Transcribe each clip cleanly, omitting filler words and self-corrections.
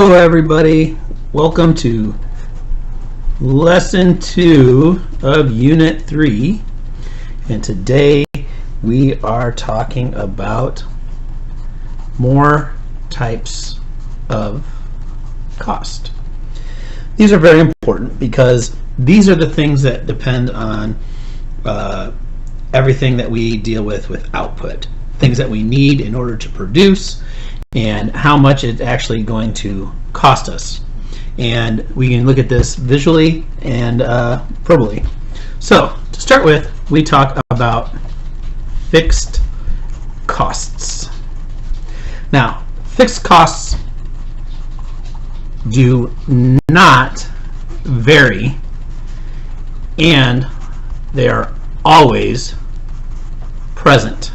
Hello everybody, welcome to lesson 2 of unit 3, and today we are talking about more types of cost. These are very important because these are the things that depend on everything that we deal with output, things that we need in order to produce, and how much it's actually going to cost us. And we can look at this visually and verbally. So to start with, we talk about fixed costs. Now, fixed costs do not vary, and they are always present.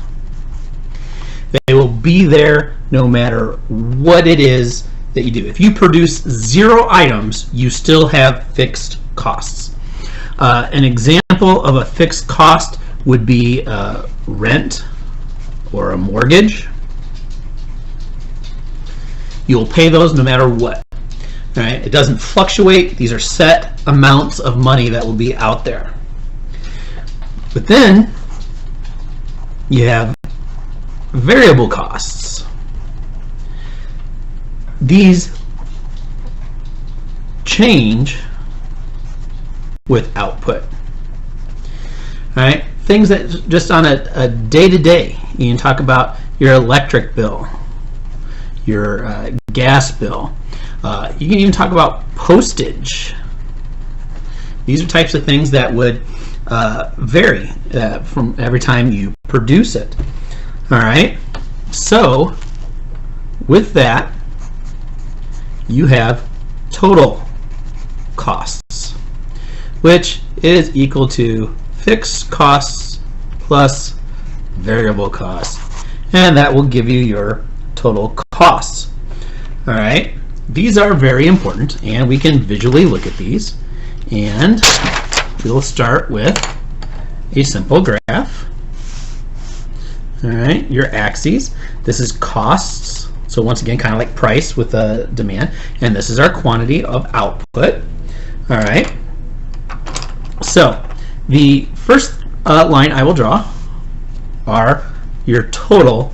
They will be there no matter what it is that you do. If you produce 0 items, you still have fixed costs. An example of a fixed cost would be rent or a mortgage. You'll pay those no matter what. All right? It doesn't fluctuate. These are set amounts of money that will be out there. But then you have variable costs. These change with output. All right, things that just on a day-to-day, you can talk about your electric bill, your gas bill. You can even talk about postage. These are types of things that would vary from every time you produce it. All right, so with that, you have total costs, which is equal to fixed costs plus variable costs, and that will give you your total costs. All right, these are very important, and we can visually look at these, and we'll start with a simple graph. All right, your axes. This is costs. So once again, kind of like price with the demand. And this is our quantity of output. All right. So the first line I will draw are your total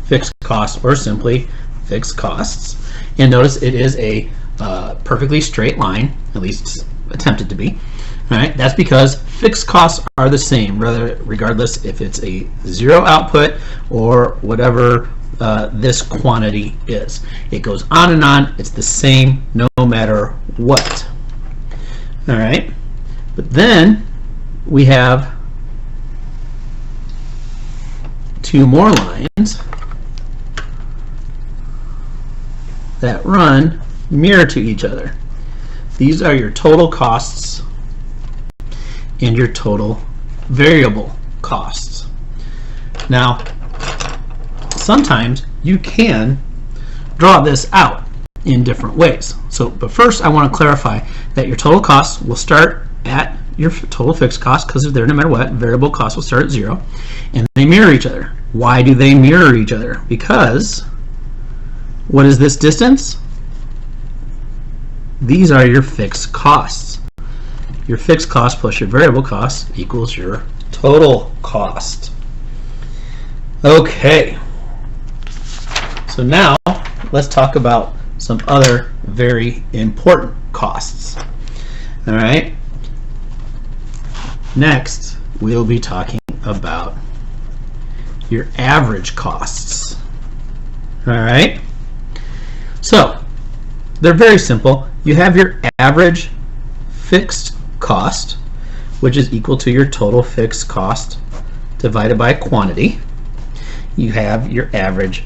fixed costs, or simply fixed costs. And notice it is a perfectly straight line, at least attempted to be. All right, that's because fixed costs are the same, regardless if it's a 0 output or whatever this quantity is. It goes on and on. It's the same no matter what. All right, but then we have 2 more lines that run mirror to each other. These are your total costs and your total variable costs. Now, sometimes you can draw this out in different ways. But first I want to clarify that your total costs will start at your total fixed cost, because they're no matter what. Variable costs will start at 0, and they mirror each other. Why do they mirror each other? Because what is this distance? These are your fixed costs. Your fixed cost plus your variable cost equals your total cost. Okay, so now let's talk about some other very important costs. All right, next we'll be talking about your average costs. All right, so they're very simple. You have your average fixed cost, which is equal to your total fixed cost divided by quantity. You have your average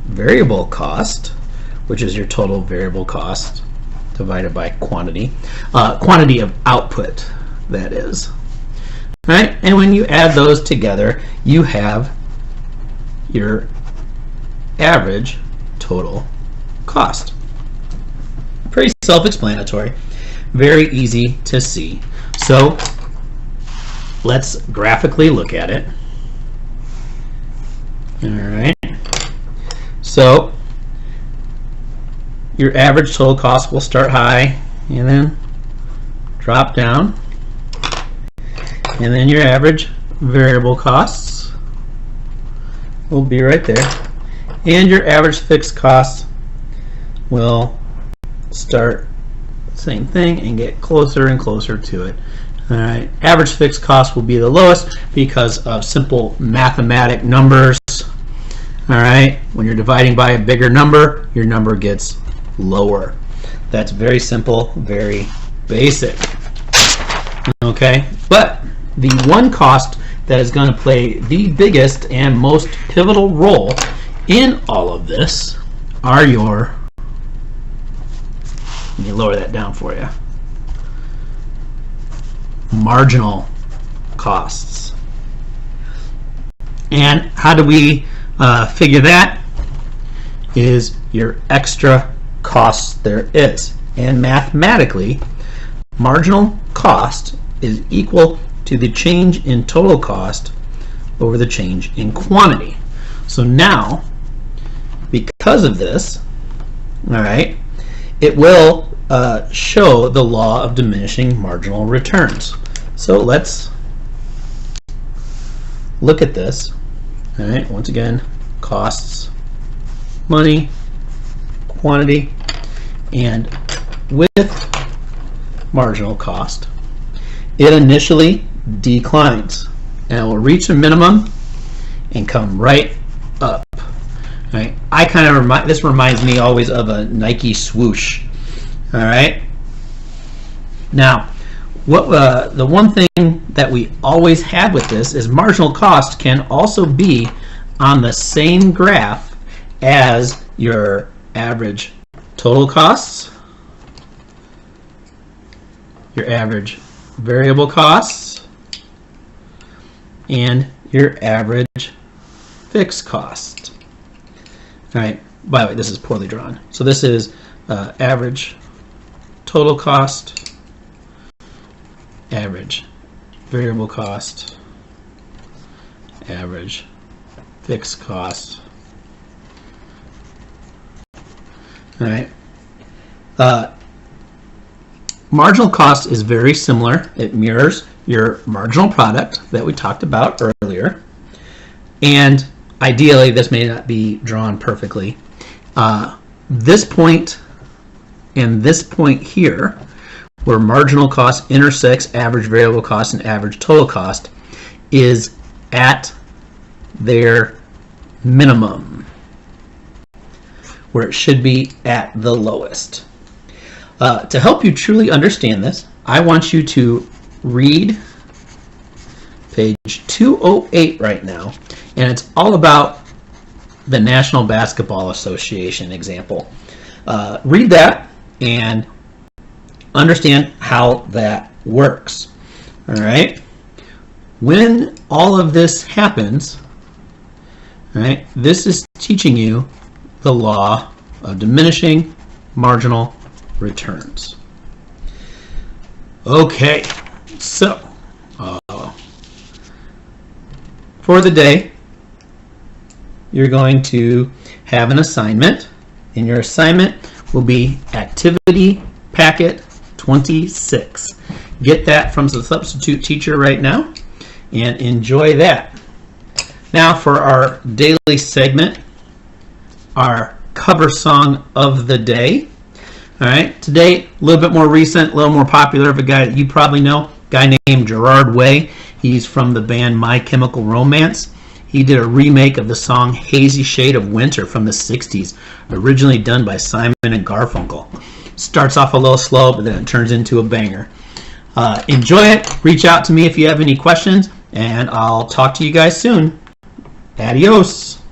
variable cost, which is your total variable cost divided by quantity. Quantity of output, that is. All right, and when you add those together, you have your average total cost. Pretty self-explanatory. Very easy to see. So let's graphically look at it. All right. So your average total cost will start high and then drop down, and then your average variable costs will be right there, and your average fixed costs will start the same thing and get closer and closer to it. Alright, average fixed cost will be the lowest because of simple mathematic numbers. Alright, when you're dividing by a bigger number, your number gets lower. That's very simple, very basic. Okay, but the one cost that is going to play the biggest and most pivotal role in all of this are your, let me lower that down for you, marginal costs. And how do we figure that? Is your extra costs there is. And mathematically, marginal cost is equal to the change in total cost over the change in quantity. So now, because of this, all right, it will show the law of diminishing marginal returns. So let's look at this. All right, once again, costs, money, quantity, and with marginal cost, it initially declines and it will reach a minimum and come right up. Right? I kind of this reminds me always of a Nike swoosh. All right. Now, what the one thing that we always have with this is marginal cost can also be on the same graph as your average total costs, your average variable costs, and your average fixed cost. All right. By the way, this is poorly drawn. So this is average total cost, average variable cost, average fixed cost. All right. Marginal cost is very similar. It mirrors your marginal product that we talked about earlier. And ideally, this may not be drawn perfectly. This point and this point here, where marginal cost intersects average variable cost and average total cost, is at their minimum, where it should be at the lowest. To help you truly understand this, I want you to read page 208 right now, and it's all about the National Basketball Association example. Read that and understand how that works. All right. When all of this happens, all right, this is teaching you the law of diminishing marginal returns. Okay, so for the day, you're going to have an assignment, and your assignment will be activity packet 26. Get that from the substitute teacher right now and enjoy that. Now for our daily segment, our cover song of the day. All right, today a little bit more recent, a little more popular of a guy that you probably know, a guy named Gerard Way. He's from the band My Chemical Romance. He did a remake of the song Hazy Shade of Winter from the 60s, originally done by Simon and Garfunkel. Starts off a little slow, but then it turns into a banger. Enjoy it. Reach out to me if you have any questions, and I'll talk to you guys soon. Adios.